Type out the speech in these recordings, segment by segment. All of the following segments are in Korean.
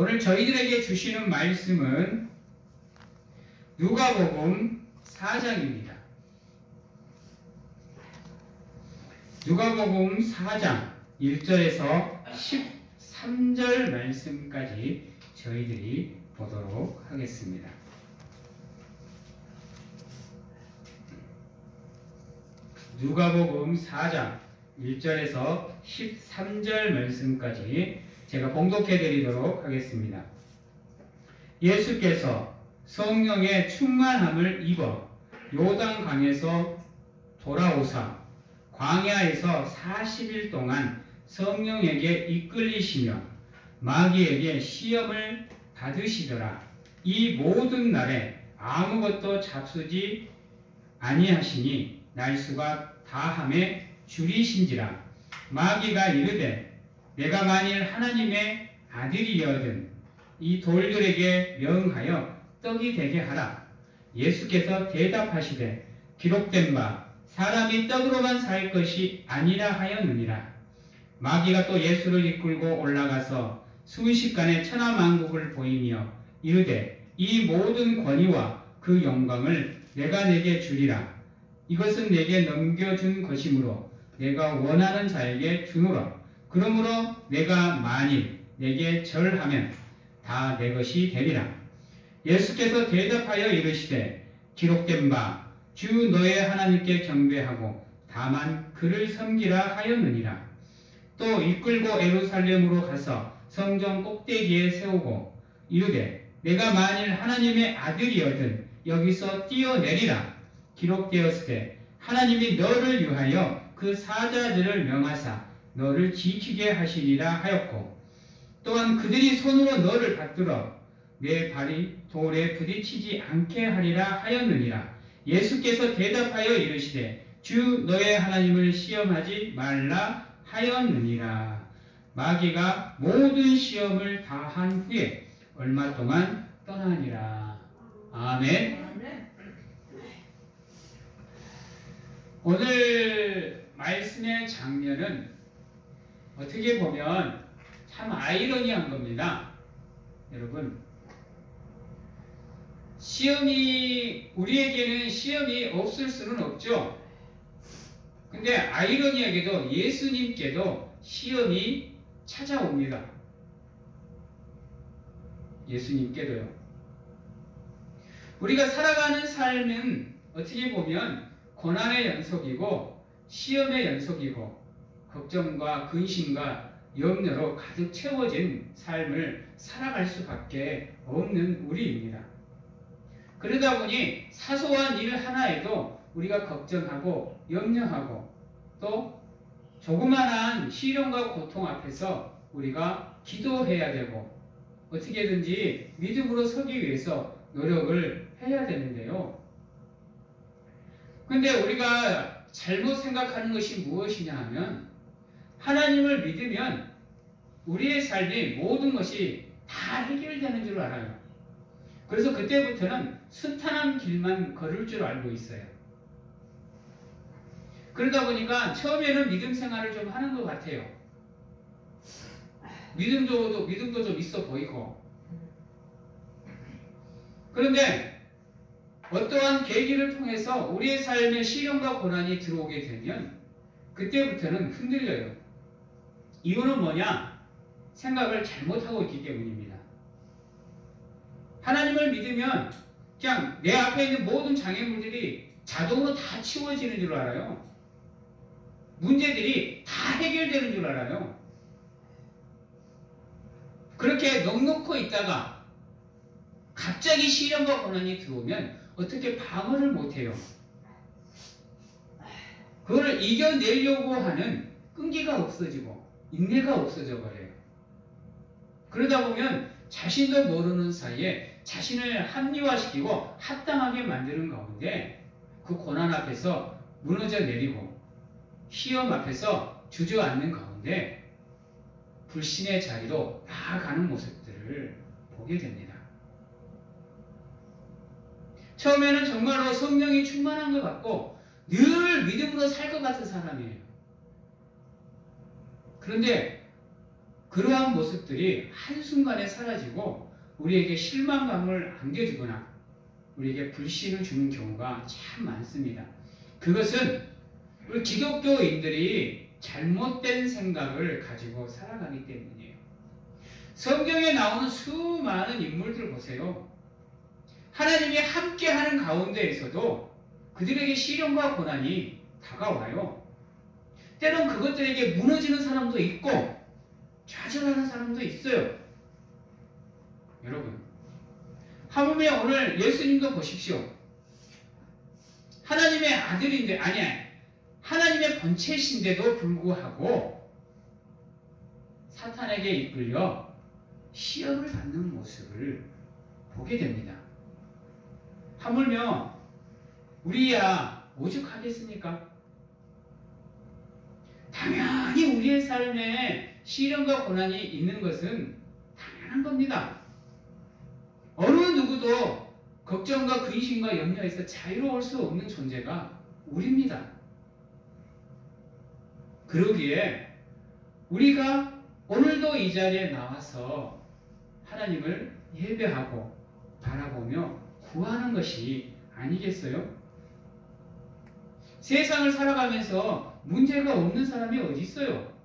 오늘 저희들에게 주시는 말씀은 누가복음 4장입니다. 누가복음 4장 1절에서 13절 말씀까지 저희들이 보도록 하겠습니다. 누가복음 4장 1절에서 13절 말씀까지 제가 봉독해 드리도록 하겠습니다. 예수께서 성령의 충만함을 입어 요단강에서 돌아오사 광야에서 40일 동안 성령에게 이끌리시며 마귀에게 시험을 받으시더라. 이 모든 날에 아무것도 잡수지 아니하시니 날수가 다함에 줄이신지라. 마귀가 이르되 내가 만일 하나님의 아들이여든 이 돌들에게 명하여 떡이 되게 하라. 예수께서 대답하시되 기록된 바 사람이 떡으로만 살 것이 아니라 하였느니라. 마귀가 또 예수를 이끌고 올라가서 순식간에 천하만국을 보이며 이르되 이 모든 권위와 그 영광을 내가 내게 주리라. 이것은 내게 넘겨준 것이므로 내가 원하는 자에게 주노라. 그러므로 내가 만일 내게 절하면 다 내 것이 되리라. 예수께서 대답하여 이르시되 기록된 바 주 너의 하나님께 경배하고 다만 그를 섬기라 하였느니라. 또 이끌고 예루살렘으로 가서 성전 꼭대기에 세우고 이르되 내가 만일 하나님의 아들이여든 여기서 뛰어내리라. 기록되었을 때 하나님이 너를 위하여 그 사자들을 명하사 너를 지키게 하시리라 하였고 또한 그들이 손으로 너를 받들어 내 발이 돌에 부딪히지 않게 하리라 하였느니라. 예수께서 대답하여 이르시되 주 너의 하나님을 시험하지 말라 하였느니라. 마귀가 모든 시험을 다 한 후에 얼마 동안 떠나니라. 아멘. 오늘 말씀의 장면은 어떻게 보면 참 아이러니한 겁니다. 여러분, 우리에게는 시험이 없을 수는 없죠. 근데 아이러니하게도 예수님께도 시험이 찾아옵니다. 예수님께도요. 우리가 살아가는 삶은 어떻게 보면 고난의 연속이고 시험의 연속이고 걱정과 근심과 염려로 가득 채워진 삶을 살아갈 수밖에 없는 우리입니다. 그러다 보니 사소한 일 하나에도 우리가 걱정하고 염려하고 또 조그만한 시련과 고통 앞에서 우리가 기도해야 되고 어떻게든지 믿음으로 서기 위해서 노력을 해야 되는데요. 근데 우리가 잘못 생각하는 것이 무엇이냐 하면 하나님을 믿으면 우리의 삶이 모든 것이 다 해결되는 줄 알아요. 그래서 그때부터는 순탄한 길만 걸을 줄 알고 있어요. 그러다 보니까 처음에는 믿음 생활을 좀 하는 것 같아요. 믿음도 좀 있어 보이고. 그런데 어떠한 계기를 통해서 우리의 삶에 시련과 고난이 들어오게 되면 그때부터는 흔들려요. 이유는 뭐냐? 생각을 잘못하고 있기 때문입니다. 하나님을 믿으면 그냥 내 앞에 있는 모든 장애물들이 자동으로 다 치워지는 줄 알아요. 문제들이 다 해결되는 줄 알아요. 그렇게 넉넉고 있다가 갑자기 시련과 고난이 들어오면 어떻게 방어를 못해요. 그거를 이겨내려고 하는 끈기가 없어지고 인내가 없어져 버려요. 그러다 보면 자신도 모르는 사이에 자신을 합리화시키고 합당하게 만드는 가운데 그 고난 앞에서 무너져 내리고 시험 앞에서 주저앉는 가운데 불신의 자리로 나아가는 모습들을 보게 됩니다. 처음에는 정말로 성령이 충만한 것 같고 늘 믿음으로 살 것 같은 사람이에요. 그런데 그 그러한 모습들이 한순간에 사라지고 우리에게 실망감을 안겨주거나 우리에게 불신을 주는 경우가 참 많습니다. 그것은 우리 기독교인들이 잘못된 생각을 가지고 살아가기 때문이에요. 성경에 나오는 수많은 인물들 보세요. 하나님이 함께하는 가운데에서도 그들에게 시련과 고난이 다가와요. 때론 그것들에게 무너지는 사람도 있고 좌절하는 사람도 있어요. 여러분, 하물며 오늘 예수님도 보십시오. 하나님의 아들인데, 하나님의 본체신데도 불구하고 사탄에게 이끌려 시험을 받는 모습을 보게 됩니다. 하물며 우리야 오죽하겠습니까? 당연히 우리의 삶에 시련과 고난이 있는 것은 당연한 겁니다. 어느 누구도 걱정과 근심과 염려에서 자유로울 수 없는 존재가 우리입니다. 그러기에 우리가 오늘도 이 자리에 나와서 하나님을 예배하고 바라보며 구하는 것이 아니겠어요? 세상을 살아가면서 문제가 없는 사람이 어디 있어요?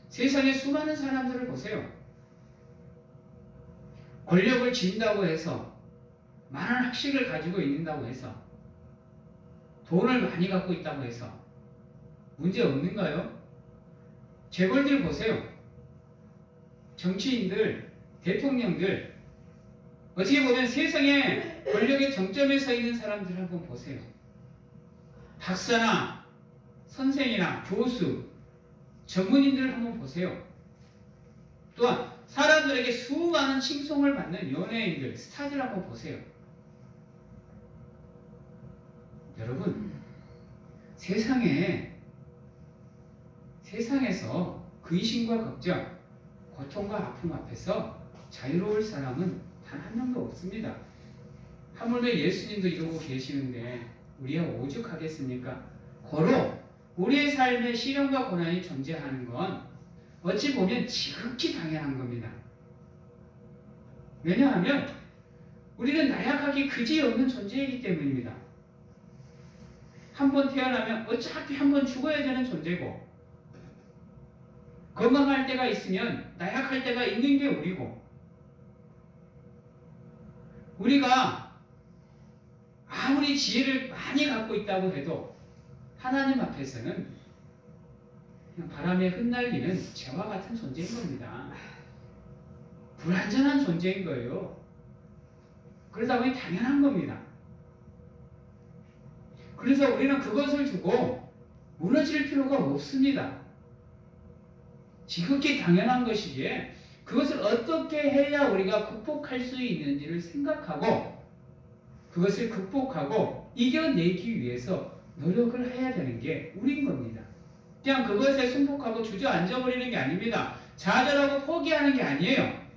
세상에 수많은 사람들을 보세요. 권력을 진다고 해서, 많은 학식을 가지고 있는다고 해서, 돈을 많이 갖고 있다고 해서 문제 없는가요? 재벌들 보세요. 정치인들, 대통령들, 어떻게 보면 세상에 권력의 정점에 서 있는 사람들 한번 보세요. 박사나 선생이나 교수, 전문인들 한번 보세요. 또한 사람들에게 수많은 칭송을 받는 연예인들, 스타들 한번 보세요. 여러분, 세상에서 근심과 걱정, 고통과 아픔 앞에서 자유로울 사람은 단 한 명도 없습니다. 하물며 예수님도 이러고 계시는데 우리가 오죽하겠습니까? 고로 우리의 삶에 시련과 고난이 존재하는 건 어찌 보면 지극히 당연한 겁니다. 왜냐하면 우리는 나약하기 그지없는 존재이기 때문입니다. 한 번 태어나면 어차피 한 번 죽어야 되는 존재고, 건강할 때가 있으면 나약할 때가 있는 게 우리고, 우리가 아무리 지혜를 많이 갖고 있다고 해도 하나님 앞에서는 그냥 바람에 흩날리는 재와 같은 존재인 겁니다. 불완전한 존재인 거예요. 그러다 보니 당연한 겁니다. 그래서 우리는 그것을 두고 무너질 필요가 없습니다. 지극히 당연한 것이기에 그것을 어떻게 해야 우리가 극복할 수 있는지를 생각하고 그것을 극복하고 이겨내기 위해서 노력을 해야 되는 게 우리인 겁니다. 그냥 그것에 승복하고 주저앉아버리는 게 아닙니다. 좌절하고 포기하는 게 아니에요.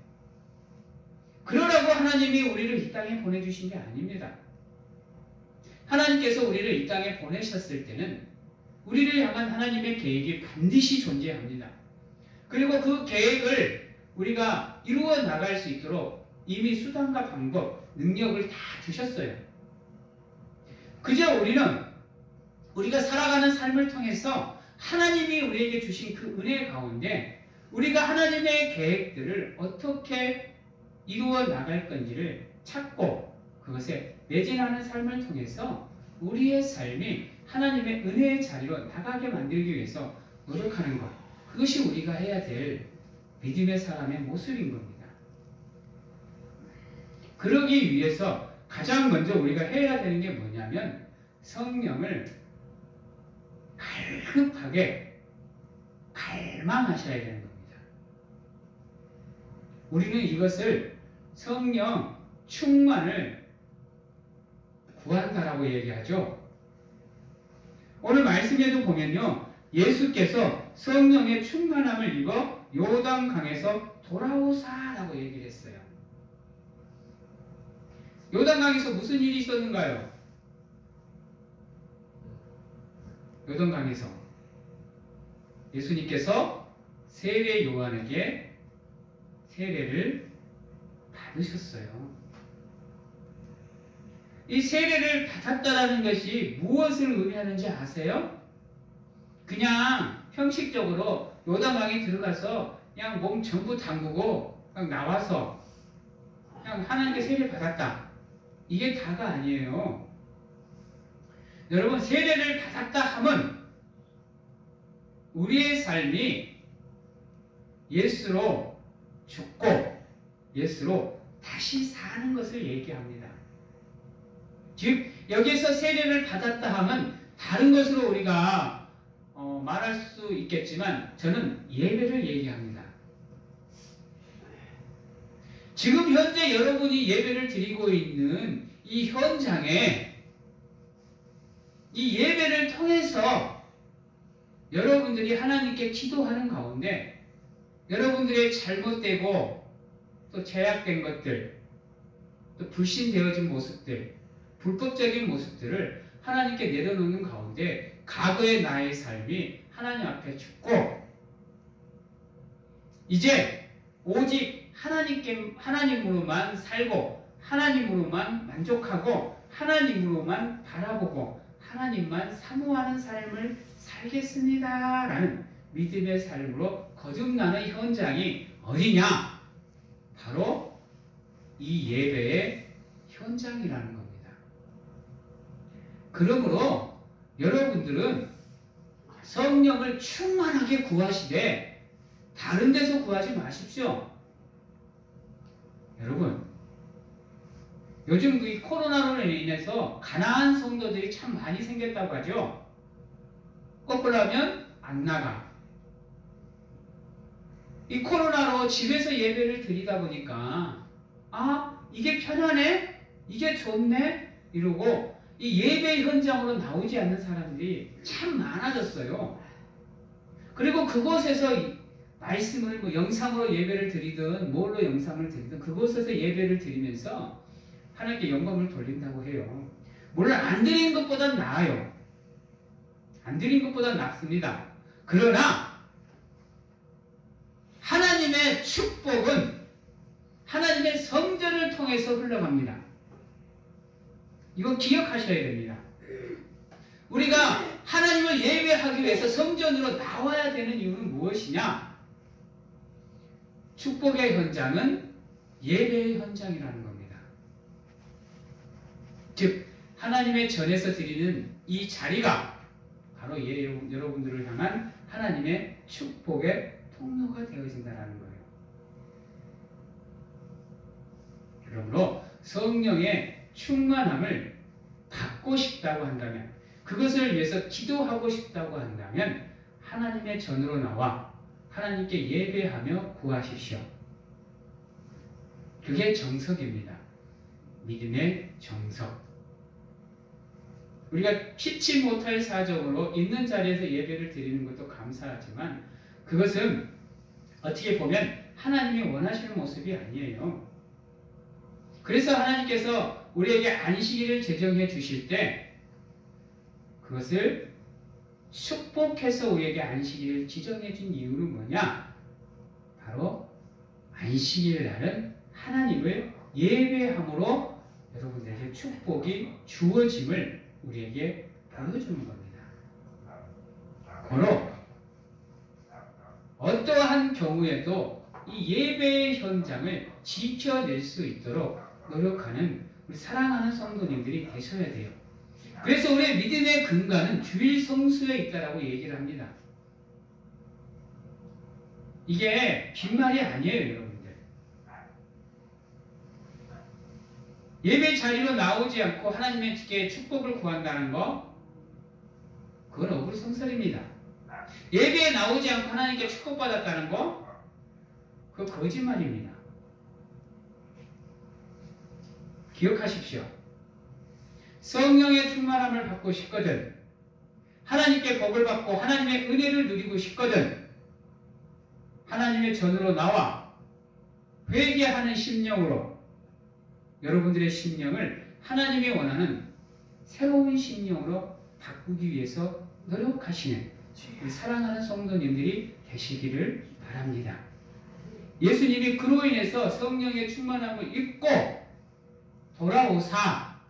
그러라고 하나님이 우리를 이 땅에 보내주신 게 아닙니다. 하나님께서 우리를 이 땅에 보내셨을 때는 우리를 향한 하나님의 계획이 반드시 존재합니다. 그리고 그 계획을 우리가 이루어 나갈 수 있도록 이미 수단과 방법, 능력을 다 주셨어요. 그저 우리가 살아가는 삶을 통해서 하나님이 우리에게 주신 그 은혜 가운데 우리가 하나님의 계획들을 어떻게 이루어 나갈 건지를 찾고 그것에 매진하는 삶을 통해서 우리의 삶이 하나님의 은혜의 자리로 나가게 만들기 위해서 노력하는 것, 그것이 우리가 해야 될 믿음의 사람의 모습인 겁니다. 그러기 위해서 가장 먼저 우리가 해야 되는 게 뭐냐면 성령을 갈급하게 갈망하셔야 되는 겁니다. 우리는 이것을 성령 충만을 구한다라고 얘기하죠. 오늘 말씀에도 보면요, 예수께서 성령의 충만함을 입어 요단강에서 돌아오사라고 얘기를 했어요. 요단강에서 무슨 일이 있었는가요? 요단강에서 예수님께서 세례 요한에게 세례를 받으셨어요. 이 세례를 받았다라는 것이 무엇을 의미하는지 아세요? 그냥 형식적으로 요단강에 들어가서 그냥 몸 전부 담그고 그냥 나와서 그냥 하나님께 세례 받았다. 이게 다가 아니에요. 여러분, 세례를 받았다 하면 우리의 삶이 예수로 죽고 예수로 다시 사는 것을 얘기합니다. 즉 여기서 세례를 받았다 하면 다른 것으로 우리가 말할 수 있겠지만 저는 예배를 얘기합니다. 지금 현재 여러분이 예배를 드리고 있는 이 현장에 이 예배를 통해서 여러분들이 하나님께 기도하는 가운데 여러분들의 잘못되고 또 죄악된 것들, 또 불신되어진 모습들, 불법적인 모습들을 하나님께 내려놓는 가운데 과거의 나의 삶이 하나님 앞에 죽고 이제 오직 하나님으로만 살고 하나님으로만 만족하고 하나님으로만 바라보고 하나님만 사모하는 삶을 살겠습니다 라는 믿음의 삶으로 거듭나는 현장이 어디냐? 바로 이 예배의 현장이라는 겁니다. 그러므로 여러분들은 성령을 충만하게 구하시되 다른 데서 구하지 마십시오. 여러분, 요즘 이 코로나로 인해서 가난한 성도들이 참 많이 생겼다고 하죠. 거꾸로 하면 안 나가. 이 코로나로 집에서 예배를 드리다 보니까 이게 편하네? 이게 좋네? 이러고 이 예배 현장으로 나오지 않는 사람들이 참 많아졌어요. 그리고 그곳에서 말씀을 영상으로 예배를 드리든 뭘로 영상을 드리든 그곳에서 예배를 드리면서 하나님께 영광을 돌린다고 해요. 물론 안 드리는 것보다 나아요. 안 드리는 것보다 낫습니다. 그러나 하나님의 축복은 하나님의 성전을 통해서 흘러갑니다. 이거 기억하셔야 됩니다. 우리가 하나님을 예배하기 위해서 성전으로 나와야 되는 이유는 무엇이냐? 축복의 현장은 예배의 현장이라는 겁니다. 즉 하나님의 전에서 드리는 이 자리가 바로 여러분들을 향한 하나님의 축복의 통로가 되어진다는 거예요. 그러므로 성령의 충만함을 받고 싶다고 한다면, 그것을 위해서 기도하고 싶다고 한다면 하나님의 전으로 나와 하나님께 예배하며 구하십시오. 그게 정석입니다. 믿음의 정석. 우리가 피치 못할 사정으로 있는 자리에서 예배를 드리는 것도 감사하지만 그것은 어떻게 보면 하나님이 원하시는 모습이 아니에요. 그래서 하나님께서 우리에게 안식일을 제정해 주실 때 그것을 축복해서 우리에게 안식일을 지정해 준 이유는 뭐냐? 바로 안식일 날은 하나님을 예배함으로 여러분들에게 축복이 주어짐을 우리에게 보여주는 겁니다. 고로 어떠한 경우에도 이 예배의 현장을 지켜낼 수 있도록 노력하는 우리 사랑하는 성도님들이 되셔야 돼요. 그래서 우리의 믿음의 근간은 주일 성수에 있다라고 얘기를 합니다. 이게 빈말이 아니에요, 여러분들. 예배 자리로 나오지 않고 하나님께 축복을 구한다는 거, 그건 어불성설입니다. 예배에 나오지 않고 하나님께 축복받았다는 거, 그거 거짓말입니다. 기억하십시오. 성령의 충만함을 받고 싶거든, 하나님께 복을 받고 하나님의 은혜를 누리고 싶거든, 하나님의 전으로 나와 회개하는 심령으로 여러분들의 심령을 하나님이 원하는 새로운 심령으로 바꾸기 위해서 노력하시는 우리 사랑하는 성도님들이 되시기를 바랍니다. 바랍니다. 예수님이 그로 인해서 성령의 충만함을 입고 돌아오사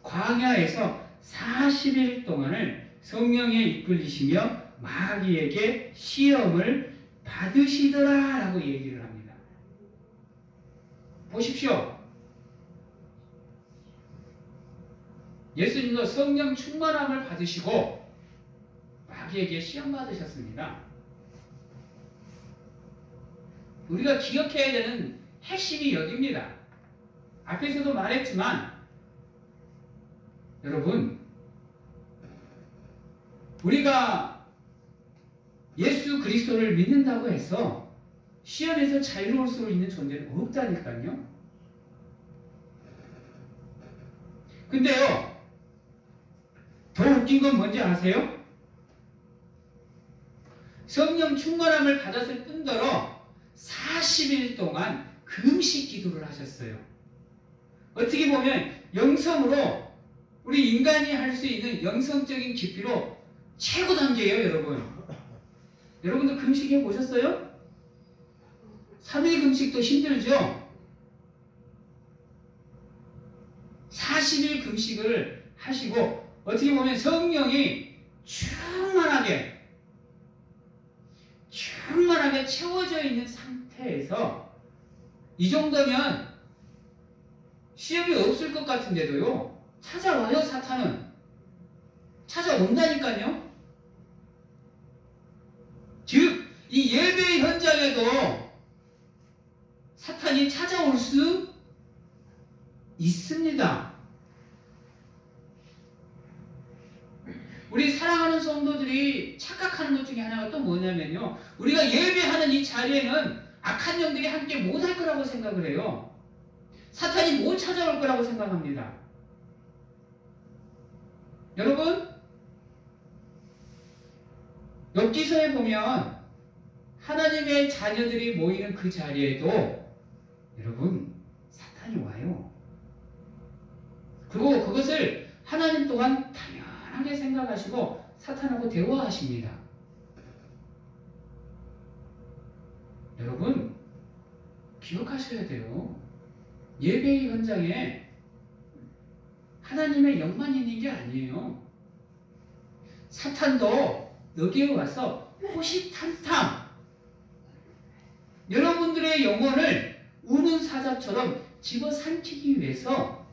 광야에서 40일 동안을 성령에 이끌리시며 마귀에게 시험을 받으시더라 라고 얘기를 합니다. 보십시오. 예수님도 성령 충만함을 받으시고 마귀에게 시험 받으셨습니다. 우리가 기억해야 되는 핵심이 여기입니다. 앞에서도 말했지만 여러분, 우리가 예수 그리스도를 믿는다고 해서 시험에서 자유로울 수 있는 존재는 없다니까요. 근데요, 더 웃긴 건 뭔지 아세요? 성령 충만함을 받았을 뿐더러 40일 동안 금식 기도를 하셨어요. 어떻게 보면 영성으로 우리 인간이 할 수 있는 영성적인 깊이로 최고 단계예요, 여러분. 여러분도 금식해 보셨어요? 3일 금식도 힘들죠? 40일 금식을 하시고 어떻게 보면 성령이 충만하게 채워져 있는 상태에서 이 정도면 시험이 없을 것 같은데도요, 찾아와요. 사탄은 찾아온다니까요. 즉 이 예배 현장에도 사탄이 찾아올 수 있습니다. 우리 사랑하는 성도들이 착각하는 것 중에 하나가 또 뭐냐면요, 우리가 예배하는 이 자리에는 악한 영들이 함께 못할 거라고 생각을 해요. 사탄이 못 찾아올 거라고 생각합니다. 여러분, 엽기서에 보면 하나님의 자녀들이 모이는 그 자리에도 여러분, 사탄이 와요. 그리고 그것을 하나님 또한 당연하게 생각하시고 사탄하고 대화하십니다. 여러분, 기억하셔야 돼요. 예배의 현장에 하나님의 영만 있는 게 아니에요. 사탄도 여기에 와서 호시탐탐 여러분들의 영혼을 우는 사자처럼 집어삼키기 위해서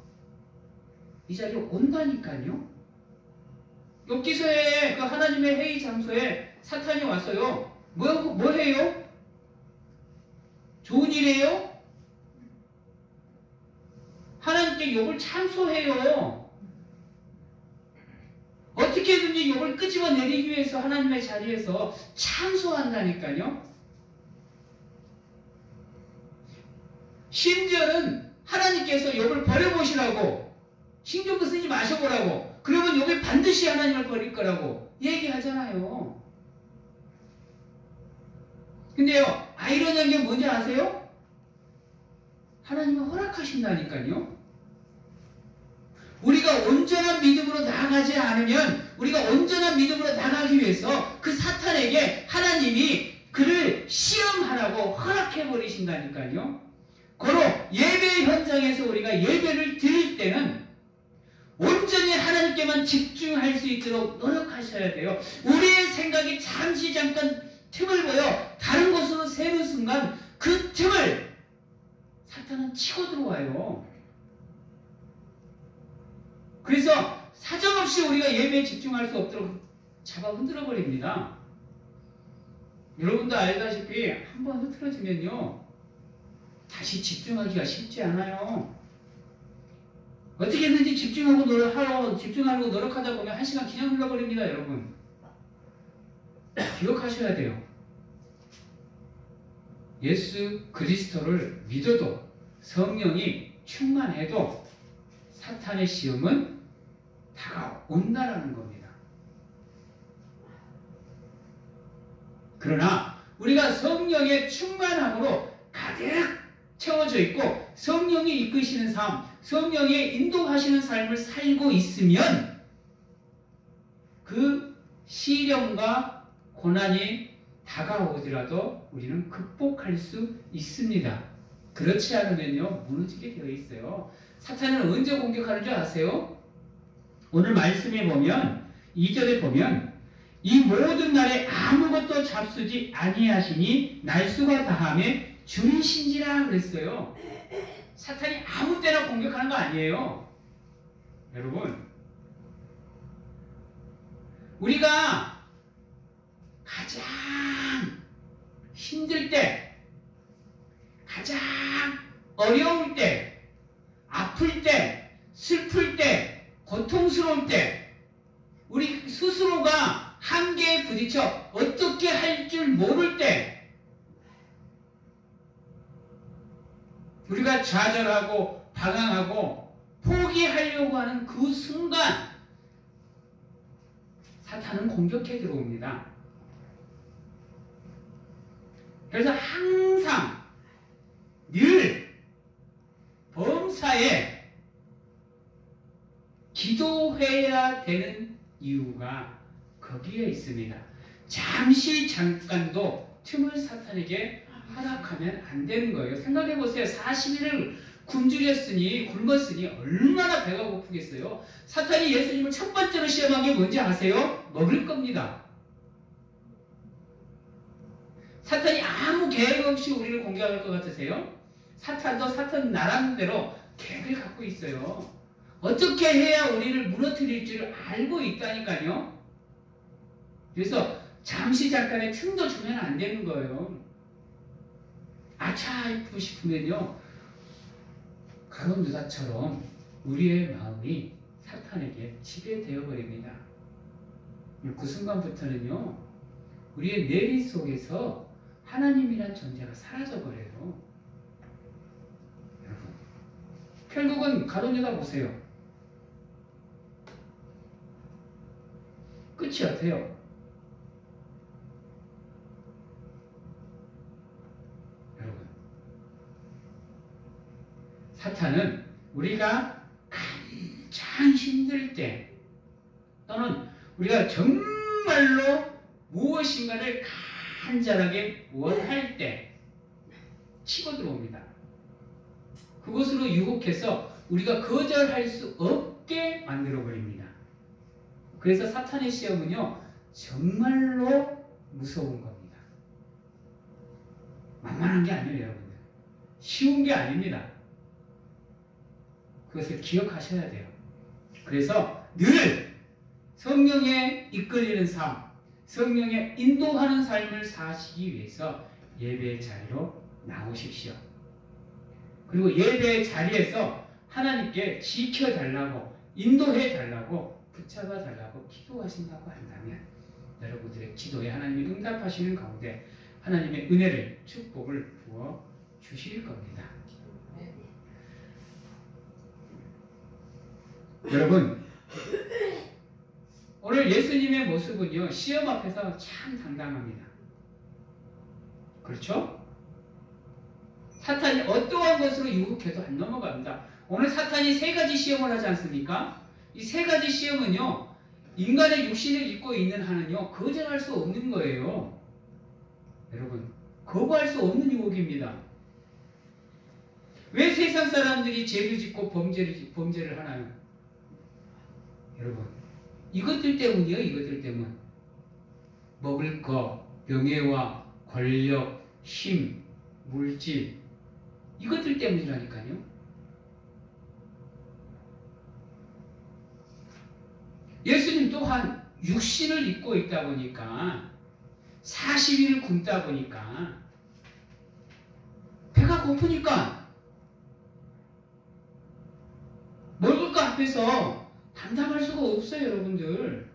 이 자리에 온다니까요. 욥기서에 그 하나님의 회의 장소에 사탄이 왔어요. 뭐 해요? 좋은 일이에요? 하나님께 욥을 참소해요. 어떻게든지 욥을 끄집어내리기 위해서 하나님의 자리에서 참소한다니까요. 심지어는 하나님께서 욥을 버려보시라고, 신경도 쓰지 마셔보라고, 그러면 욥이 반드시 하나님을 버릴 거라고 얘기하잖아요. 근데요, 아이러니한 게 뭔지 아세요? 하나님은 허락하신다니까요. 우리가 온전한 믿음으로 나아가지 않으면, 우리가 온전한 믿음으로 나가기 위해서 그 사탄에게 하나님이 그를 시험하라고 허락해버리신다니까요. 고로 예배 현장에서 우리가 예배를 드릴 때는 온전히 하나님께만 집중할 수 있도록 노력하셔야 돼요. 우리의 생각이 잠깐 틈을 보여 다른 곳으로 새는 순간 그 틈을 사탄은 치고 들어와요. 그래서 사정없이 우리가 예배에 집중할 수 없도록 잡아 흔들어 버립니다. 여러분도 알다시피 한번 흐트러지면요, 다시 집중하기가 쉽지 않아요. 어떻게든지 집중하려고 노력하다 보면 1시간 그냥 흘러버립니다, 여러분. 기억하셔야 돼요. 예수 그리스도를 믿어도, 성령이 충만해도 사탄의 시험은 다가온다라는 겁니다. 그러나 우리가 성령의 충만함으로 가득 채워져 있고 성령이 이끄시는 삶, 성령이 인도하시는 삶을 살고 있으면 그 시련과 고난이 다가오더라도 우리는 극복할 수 있습니다. 그렇지 않으면요, 무너지게 되어 있어요. 사탄은 언제 공격하는 줄 아세요? 오늘 말씀에 보면 2절에 보면 이 모든 날에 아무것도 잡수지 아니하시니 날수가 다함에 줄이신지라 그랬어요. 사탄이 아무 때나 공격하는 거 아니에요. 여러분, 우리가 가장 힘들 때, 가장 어려울 때, 아플 때, 슬플 때, 고통스러울 때, 우리 스스로가 한계에 부딪혀 어떻게 할 줄 모를 때, 우리가 좌절하고 방황하고 포기하려고 하는 그 순간 사탄은 공격해 들어옵니다. 그래서 항상 늘 범사에 기도해야 되는 이유가 거기에 있습니다. 잠시 잠깐도 틈을 사탄에게 허락하면 안 되는 거예요. 생각해 보세요. 40일을 굶었으니 얼마나 배가 고프겠어요. 사탄이 예수님을 첫 번째로 시험한 게 뭔지 아세요? 먹을 겁니다. 사탄이 아무 계획 없이 우리를 공격할 것 같으세요? 사탄도 사탄 나름대로 계획을 갖고 있어요. 어떻게 해야 우리를 무너뜨릴지를 알고 있다니까요. 그래서 잠시 잠깐의 틈도 주면 안 되는 거예요. 아차하고 싶으면요, 가룟 유다처럼 우리의 마음이 사탄에게 지배되어 버립니다. 그 순간부터는요, 우리의 내리 속에서 하나님이란 존재가 사라져 버려요. 여러분, 결국은 가룟 유다 보세요. 끝이 어때요? 여러분, 사탄은 우리가 가장 힘들 때 또는 우리가 정말로 무엇인가를 간절하게 원할 때 치고 들어옵니다. 그것으로 유혹해서 우리가 거절할 수 없게 만들어 버립니다. 그래서 사탄의 시험은요, 정말로 무서운 겁니다. 만만한 게 아니에요, 여러분들. 쉬운 게 아닙니다. 그것을 기억하셔야 돼요. 그래서 늘 성령에 이끌리는 삶, 성령에 인도하는 삶을 사시기 위해서 예배의 자리로 나오십시오. 그리고 예배의 자리에서 하나님께 지켜달라고, 인도해달라고, 붙잡아달라고 기도하신다고 한다면 여러분들의 기도에 하나님이 응답하시는 가운데 하나님의 은혜를, 축복을 부어 주실 겁니다. 여러분, 오늘 예수님의 모습은요, 시험 앞에서 참 당당합니다. 그렇죠? 사탄이 어떠한 것으로 유혹해도 안 넘어갑니다. 오늘 사탄이 세 가지 시험을 하지 않습니까? 이 세 가지 시험은요, 인간의 육신을 입고 있는 한은요, 거절할 수 없는 거예요. 여러분, 거부할 수 없는 유혹입니다. 왜 세상 사람들이 죄를 짓고 범죄를 하나요? 여러분, 이것들 때문이요, 이것들 때문. 먹을 거, 명예와 권력, 힘, 물질, 이것들 때문이라니까요. 예수님 또한 육신을 입고 있다 보니까 40일을 굶다 보니까 배가 고프니까 먹을 거 앞에서 담담할 수가 없어요, 여러분들.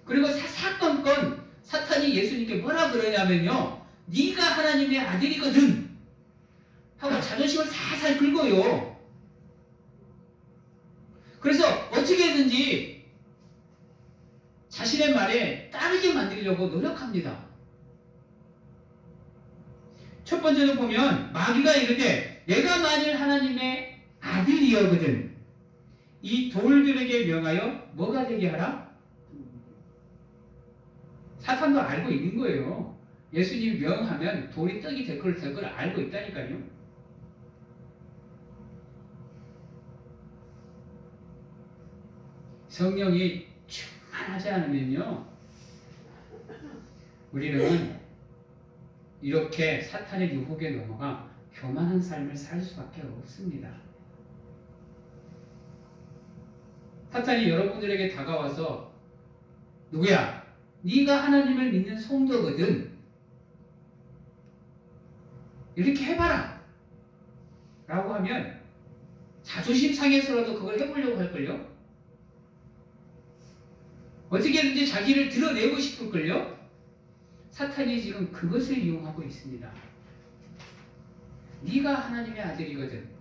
그리고 사사건건 사탄이 예수님께 뭐라 그러냐면요, 네가 하나님의 아들이거든 하고 자존심을 살살 긁어요. 그래서 어떻게든지 자신의 말에 따르게 만들려고 노력합니다. 첫 번째로 보면 마귀가 이르되 내가 만일 하나님의 아들이여거든 이 돌들에게 명하여 뭐가 되게 하라? 사탄도 알고 있는 거예요. 예수님 명하면 돌이 떡이 될 걸 알고 있다니까요. 성령이 충만하지 않으면요, 우리는 이렇게 사탄의 유혹에 넘어가 교만한 삶을 살 수밖에 없습니다. 사탄이 여러분들에게 다가와서 누구야? 네가 하나님을 믿는 성도거든. 이렇게 해봐라. 라고 하면 자존심 상해서라도 그걸 해보려고 할걸요? 어떻게든지 자기를 드러내고 싶을걸요? 사탄이 지금 그것을 이용하고 있습니다. 네가 하나님의 아들이거든.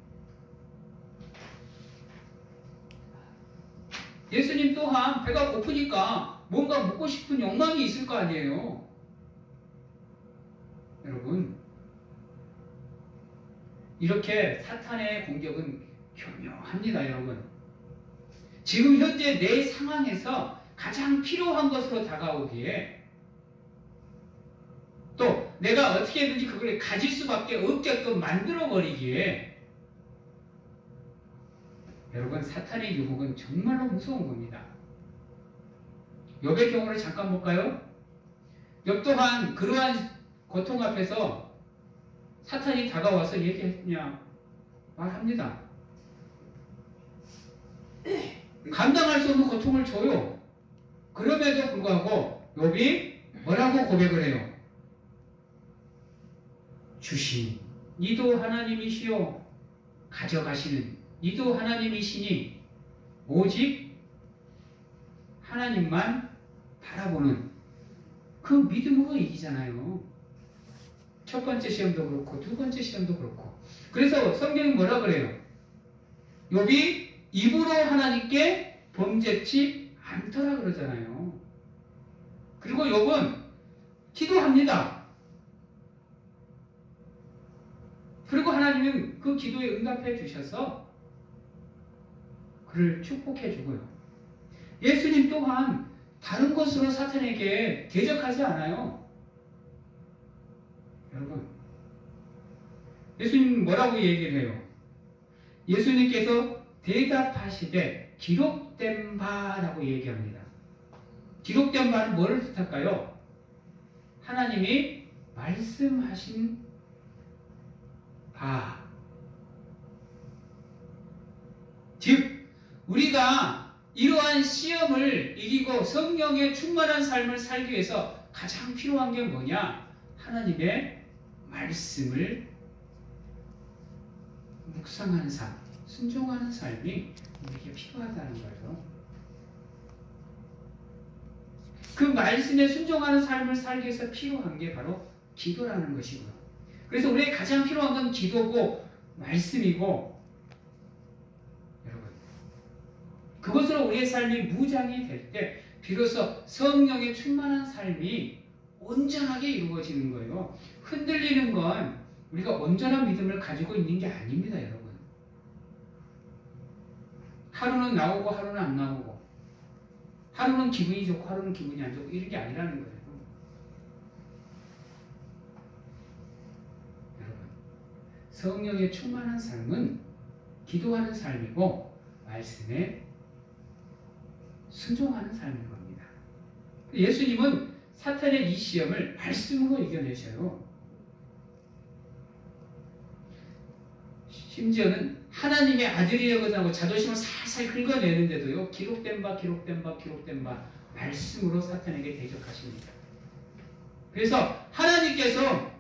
예수님 또한 배가 고프니까 뭔가 먹고 싶은 욕망이 있을 거 아니에요. 여러분, 이렇게 사탄의 공격은 교묘합니다. 여러분, 지금 현재 내 상황에서 가장 필요한 것으로 다가오기에, 또 내가 어떻게든지 그걸 가질 수밖에 없게끔 만들어버리기에, 여러분, 사탄의 유혹은 정말로 무서운 겁니다. 욥의 경우를 잠깐 볼까요? 욥 또한 그러한 고통 앞에서 사탄이 다가와서 얘기했냐 말합니다. 감당할 수 없는 고통을 줘요. 그럼에도 불구하고 욥이 뭐라고 고백을 해요? 주신 이도 하나님이시요 가져가시는 이도 하나님이시니 오직 하나님만 바라보는 그 믿음으로 이기잖아요. 첫 번째 시험도 그렇고 두 번째 시험도 그렇고. 그래서 성경이 뭐라 그래요? 욥이 입으로 하나님께 범죄치 않더라 그러잖아요. 그리고 욥은 기도합니다. 그리고 하나님은 그 기도에 응답해 주셔서 그를 축복해 주고요. 예수님 또한 다른 것으로 사탄에게 대적하지 않아요. 여러분, 예수님 뭐라고 얘기를 해요? 예수님께서 대답하시되 기록된 바라고 얘기합니다. 기록된 바는 뭐를 뜻할까요? 하나님이 말씀하신 바. 즉, 우리가 이러한 시험을 이기고 성령의 충만한 삶을 살기 위해서 가장 필요한 게 뭐냐? 하나님의 말씀을 묵상하는 삶, 순종하는 삶이 우리에게 필요하다는 거예요. 그 말씀에 순종하는 삶을 살기 위해서 필요한 게 바로 기도라는 것이고요. 그래서 우리에게 가장 필요한 건 기도고 말씀이고, 여러분, 그것으로 우리의 삶이 무장이 될 때 비로소 성령의 충만한 삶이 온전하게 이루어지는 거예요. 흔들리는 건 우리가 온전한 믿음을 가지고 있는 게 아닙니다, 여러분. 하루는 나오고 하루는 안 나오고, 하루는 기분이 좋고 하루는 기분이 안 좋고, 이런 게 아니라는 거예요. 여러분, 성령의 충만한 삶은 기도하는 삶이고 말씀에 순종하는 삶인 겁니다. 예수님은 사탄의 이 시험을 말씀으로 이겨내셔요. 심지어는 하나님의 아들이라고 하고 자존심을 살살 긁어내는데도요, 기록된 바 말씀으로 사탄에게 대적하십니다. 그래서 하나님께서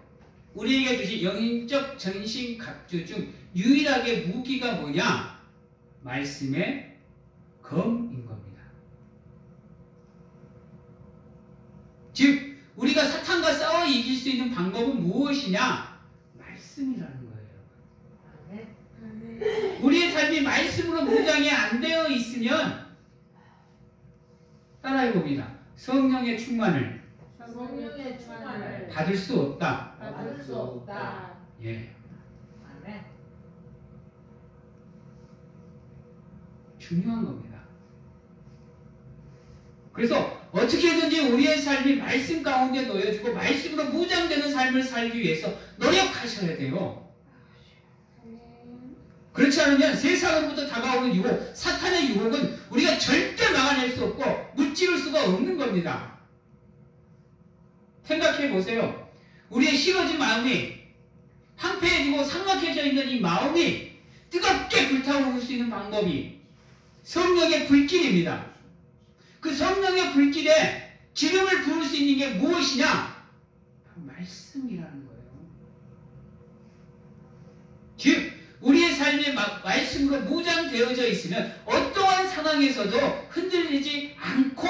우리에게 주신 영적 전신 각주 중 유일하게 무기가 뭐냐? 말씀의 검인 겁니다. 즉, 우리가 사탄과 싸워 이길 수 있는 방법은 무엇이냐? 말씀이라는 거예요. 우리의 삶이 말씀으로 무장이 안 되어 있으면, 따라해 봅니다. 성령의 충만을 받을 수 없다. 예. 아멘. 중요한 겁니다. 그래서 어떻게든지 우리의 삶이 말씀 가운데 놓여지고 말씀으로 무장되는 삶을 살기 위해서 노력하셔야 돼요. 그렇지 않으면 세상으로부터 다가오는 유혹, 사탄의 유혹은 우리가 절대 막아낼 수 없고 무찌를 수가 없는 겁니다. 생각해 보세요. 우리의 식어진 마음이, 황폐해지고 삭막해져 있는 이 마음이 뜨겁게 불타오를 수 있는 방법이 성령의 불길입니다. 그 성령의 불길에 기름을 부을 수 있는 게 무엇이냐? 바로 말씀이라는 거예요. 즉 우리의 삶이 말씀으로 무장되어져 있으면 어떠한 상황에서도 흔들리지 않고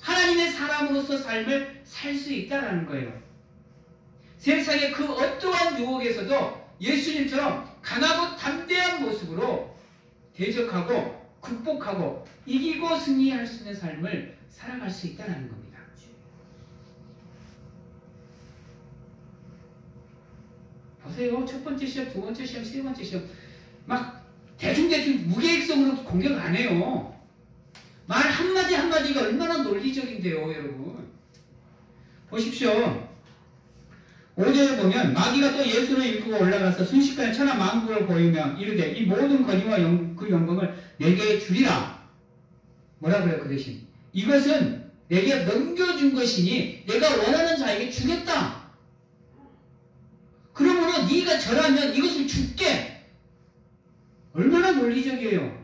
하나님의 사람으로서 삶을 살 수 있다는 거예요. 세상의 그 어떠한 유혹에서도 예수님처럼 강하고 담대한 모습으로 대적하고 극복하고 이기고 승리할 수 있는 삶을 살아갈 수 있다는 겁니다. 보세요. 첫 번째 시험, 두 번째 시험, 세 번째 시험 막 대충대충 무계획성으로 공격 안 해요. 말 한마디 한마디가 얼마나 논리적인데요, 여러분. 보십시오. 5절에 보면 마귀가 또 예수를 일구고 올라가서 순식간에 천하 만국을 보이며 이르되 이 모든 권위와 그 영광을 내게 주리라. 뭐라 그래요? 그 대신 이것은 내게 넘겨준 것이니 내가 원하는 자에게 주겠다. 그러므로 네가 절하면 이것을 줄게. 얼마나 논리적이에요.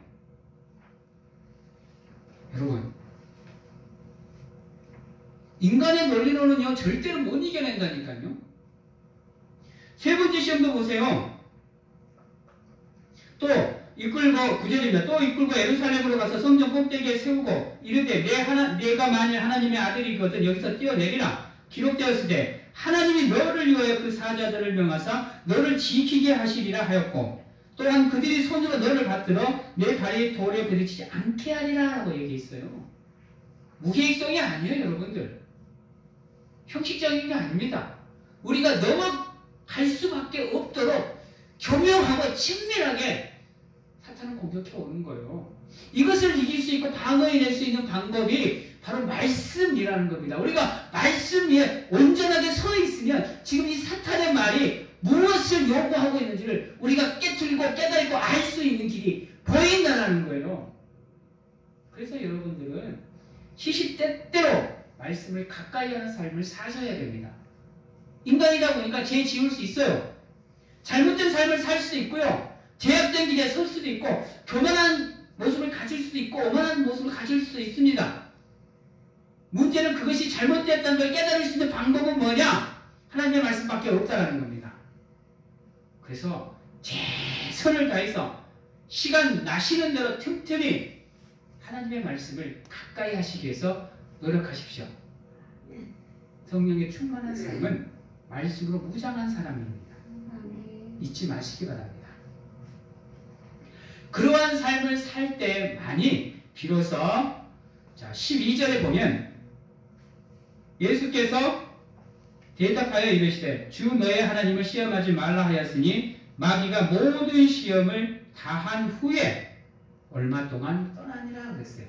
여러분, 인간의 논리로는요 절대로 못 이겨낸다니까요. 세 번째 시험도 보세요. 또 이끌고 9절입니다. 또 이끌고 예루살렘으로 가서 성전 꼭대기에 세우고 이르되 내가 만일 하나님의 아들이거든 여기서 뛰어내리라. 기록되었을 때 하나님이 너를 위하여 그 사자들을 명하사 너를 지키게 하시리라 하였고 또한 그들이 손으로 너를 받들어 내 발이 돌에 부딪히지 않게 하리라 라고 얘기했어요. 무계획성이 아니에요, 여러분들. 형식적인 게 아닙니다. 우리가 넘어갈 수밖에 없도록 교묘하고 친밀하게 사탄은 공격해 오는 거예요. 이것을 이길 수 있고 방어해낼 수 있는 방법이 바로 말씀이라는 겁니다. 우리가 말씀 위에 온전하게 서 있으면 지금 이 사탄의 말이 무엇을 요구하고 있는지를 우리가 깨트리고 깨달고 알 수 있는 길이 보인다는 거예요. 그래서 여러분들은 시시때때로 말씀을 가까이 하는 삶을 사셔야 됩니다. 인간이다 보니까 죄 지을 수 있어요. 잘못된 삶을 살 수도 있고요. 제약된 길에 설 수도 있고 교만한 모습을 가질 수도 있고 오만한 모습을 가질 수도 있습니다. 문제는 그것이 잘못됐다는 걸 깨달을 수 있는 방법은 뭐냐? 하나님의 말씀밖에 없다는 겁니다. 그래서 최선을 다해서 시간 나시는 대로 틈틈이 하나님의 말씀을 가까이 하시기 위해서 노력하십시오. 성령의 충만한 삶은 말씀으로 무장한 사람입니다. 잊지 마시기 바랍니다. 그러한 삶을 살 때만이 비로소 12절에 보면 예수께서 대답하여 이르시되 주 너의 하나님을 시험하지 말라 하였으니 마귀가 모든 시험을 다한 후에 얼마 동안 떠나니라 그랬어요.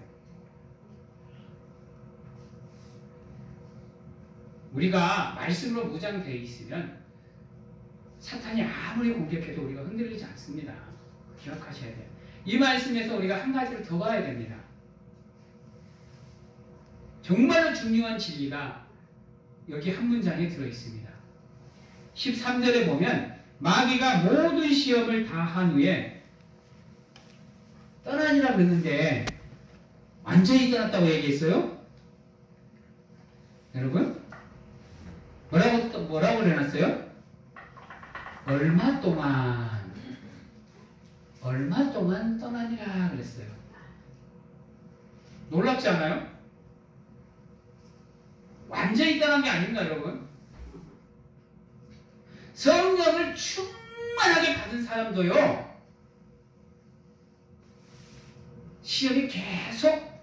우리가 말씀으로 무장되어 있으면 사탄이 아무리 공격해도 우리가 흔들리지 않습니다. 기억하셔야 돼요. 이 말씀에서 우리가 한 가지를 더 봐야 됩니다. 정말로 중요한 진리가 여기 한 문장에 들어있습니다. 13절에 보면 마귀가 모든 시험을 다 한 후에 떠나니라 그랬는데 완전히 떠났다고 얘기했어요? 여러분? 뭐라고 해놨어요? 얼마 동안 떠나니라 그랬어요. 놀랍지 않아요? 완전히 떠난 게 아닙니다, 여러분. 성령을 충만하게 받은 사람도요, 시험이 계속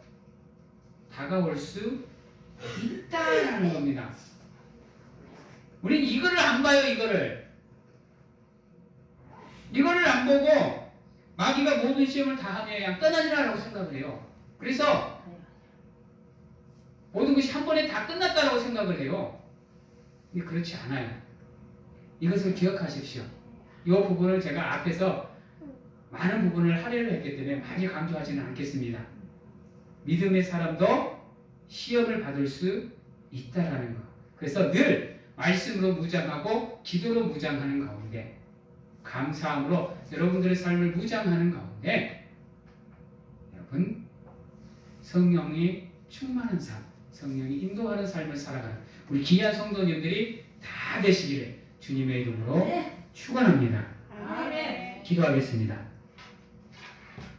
다가올 수 있다라는 겁니다. 우린 이거를 안 봐요, 이거를 안 보고 마귀가 모든 시험을 다 하며 그냥 떠나지라라고 생각을 해요. 그래서 모든 것이 한 번에 다 끝났다라고 생각을 해요. 근데 그렇지 않아요. 이것을 기억하십시오. 이 부분을 제가 앞에서 많은 부분을 할애를 했기 때문에 많이 강조하지는 않겠습니다. 믿음의 사람도 시험을 받을 수 있다라는 것. 그래서 늘 말씀으로 무장하고 기도로 무장하는 가운데, 감사함으로 여러분들의 삶을 무장하는 가운데, 여러분 성령이 충만한 삶, 성령이 인도하는 삶을 살아가는 우리 귀한 성도님들이 다 되시기를 주님의 이름으로 축원합니다. 기도하겠습니다.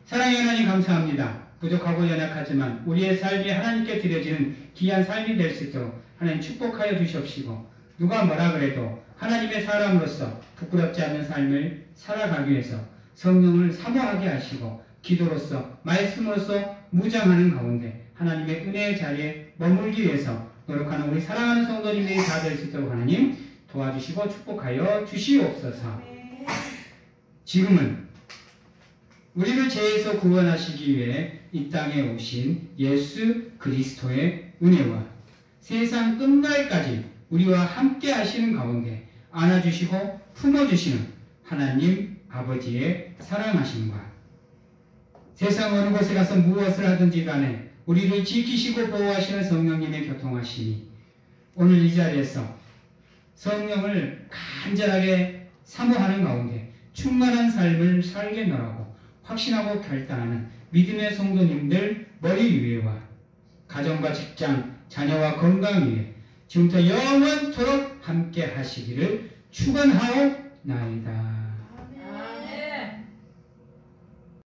사랑의 하나님 감사합니다. 부족하고 연약하지만 우리의 삶이 하나님께 드려지는 귀한 삶이 될 수 있도록 하나님 축복하여 주시옵시고, 누가 뭐라 그래도 하나님의 사람으로서 부끄럽지 않는 삶을 살아가기 위해서 성령을 사모하게 하시고, 기도로서 말씀으로서 무장하는 가운데 하나님의 은혜의 자리에 머물기 위해서 노력하는 우리 사랑하는 성도님들이 다 될 수 있도록 하나님 도와주시고 축복하여 주시옵소서. 지금은 우리를 죄에서 구원하시기 위해 이 땅에 오신 예수 그리스도의 은혜와 세상 끝날까지 우리와 함께 하시는 가운데 안아주시고 품어주시는 하나님 아버지의 사랑하심과 세상 어느 곳에 가서 무엇을 하든지 간에 우리를 지키시고 보호하시는 성령님의 교통하심이 오늘 이 자리에서 성령을 간절하게 사모하는 가운데 충만한 삶을 살겠노라고 확신하고 결단하는 믿음의 성도님들 머리 위에와 가정과 직장, 자녀와 건강 위에 지금부터 영원토록 함께 하시기를 축원하옵나이다.